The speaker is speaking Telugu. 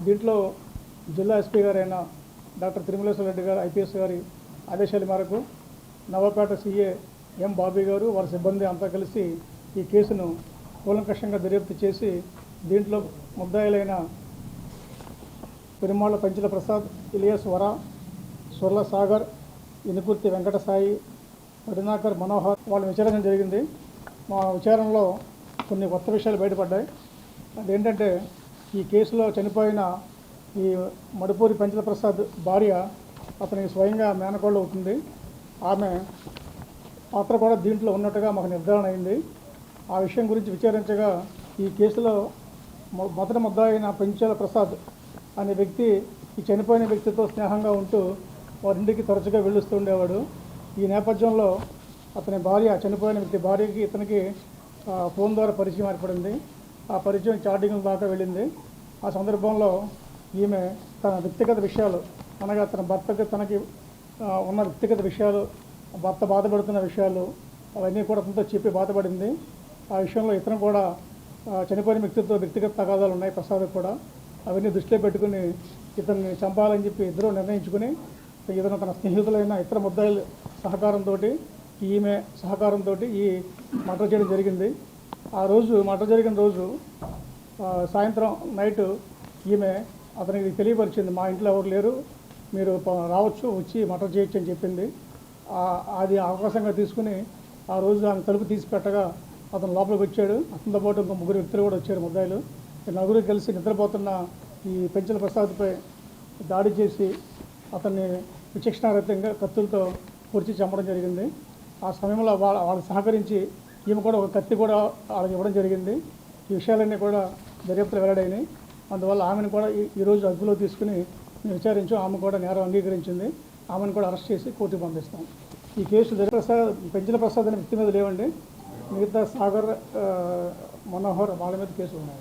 దీంట్లో జిల్లా ఎస్పీ గారైన డాక్టర్ తిరుమలేశ్వర రెడ్డి గారు ఐపీఎస్ గారి ఆదేశాల మేరకు నవాపేట సీఏ ఎం బాబీ గారు వారి సిబ్బంది అంతా కలిసి ఈ కేసును కూలంకషంగా దర్యాప్తు చేసి దీంట్లో ముద్దాయిలైన పెరుమాళ్ళ పంచల ప్రసాద్, ఇలియాస్ వర, సుర్ల సాగర్, ఇనుకుర్తి వెంకట సాయి, పడినాకర్ మనోహర్ వాళ్ళ విచారణ జరిగింది. మా విచారణలో కొన్ని కొత్త విషయాలు బయటపడ్డాయి. అదేంటంటే ఈ కేసులో చనిపోయిన ఈ మడుపూరి పంచల ప్రసాద్ భార్య అతనికి స్వయంగా మేనకోళ్ళు అవుతుంది. ఆమె పాత్ర కూడా దీంట్లో ఉన్నట్టుగా మాకు నిర్ధారణ అయింది. ఆ విషయం గురించి విచారించగా ఈ కేసులో మొదటి ముద్దాయి అయిన పంచల ప్రసాద్ అనే వ్యక్తి ఈ చనిపోయిన వ్యక్తితో స్నేహంగా ఉంటూ వారింటికి తరచుగా వెళ్ళొస్తూ ఉండేవాడు. ఈ నేపథ్యంలో అతని భార్య, చనిపోయిన వ్యక్తి భార్యకి ఇతనికి ఫోన్ ద్వారా పరిచయం ఏర్పడింది. ఆ పరిచయం చాటింగ్ దాకా వెళ్ళింది. ఆ సందర్భంలో ఈమె తన వ్యక్తిగత విషయాలు, అనగా తన భర్తకి తనకి ఉన్న వ్యక్తిగత విషయాలు, భర్త బాధపడుతున్న విషయాలు అవన్నీ కూడా అతనితో చెప్పి బాధపడింది. ఆ విషయంలో ఇతను కూడా చనిపోయిన వ్యక్తితో వ్యక్తిగత తగాదాలు ఉన్నాయి ప్రసాద్కి కూడా. అవన్నీ దృష్టిలో పెట్టుకుని ఇతన్ని చంపాలని చెప్పి ఇద్దరు నిర్ణయించుకుని ఇతను తన స్నేహితులైన ఇతర ముద్దాయిల సహకారంతో, ఈమె సహకారంతో ఈ మర్డర్ చేయడం జరిగింది. ఆ రోజు మర్డర్ జరిగిన రోజు సాయంత్రం నైట్ ఈమె అతనికి తెలియపరిచింది, మా ఇంట్లో ఎవరు లేరు, మీరు రావచ్చు, వచ్చి మర్డర్ చేయొచ్చు అని చెప్పింది. అది అవకాశంగా తీసుకుని ఆ రోజు ఆమె తలుపు తీసి పెట్టగా అతను లోపలికి వచ్చాడు. అతనితో పాటు ఇంకో ముగ్గురు వ్యక్తులు కూడా వచ్చారు ముద్దాయిలు. నలుగురు కలిసి నిద్రపోతున్న ఈ పెంచల ప్రసాద్పై దాడి చేసి అతన్ని విచక్షణారహితంగా కత్తులతో పొడిచి చంపడం జరిగింది. ఆ సమయంలో వాళ్ళకి సహకరించి ఈమె కూడా ఒక కత్తి కూడా వాళ్ళకి ఇవ్వడం జరిగింది. ఈ విషయాలన్నీ కూడా దర్యాప్తులు వెల్లడైనాయి. అందువల్ల ఆమెను కూడా ఈరోజు అదుపులో తీసుకుని విచారించు. ఆమె కూడా నేరం అంగీకరించింది. ఆమెను కూడా అరెస్ట్ చేసి కోర్టుకు పంపిస్తాం. ఈ కేసు పెంచల ప్రసాద్ అనే వ్యక్తి మీద లేవండి. మిగతా సాగర్, మనోహర్ వాళ్ళ మీద కేసులు ఉన్నాయి.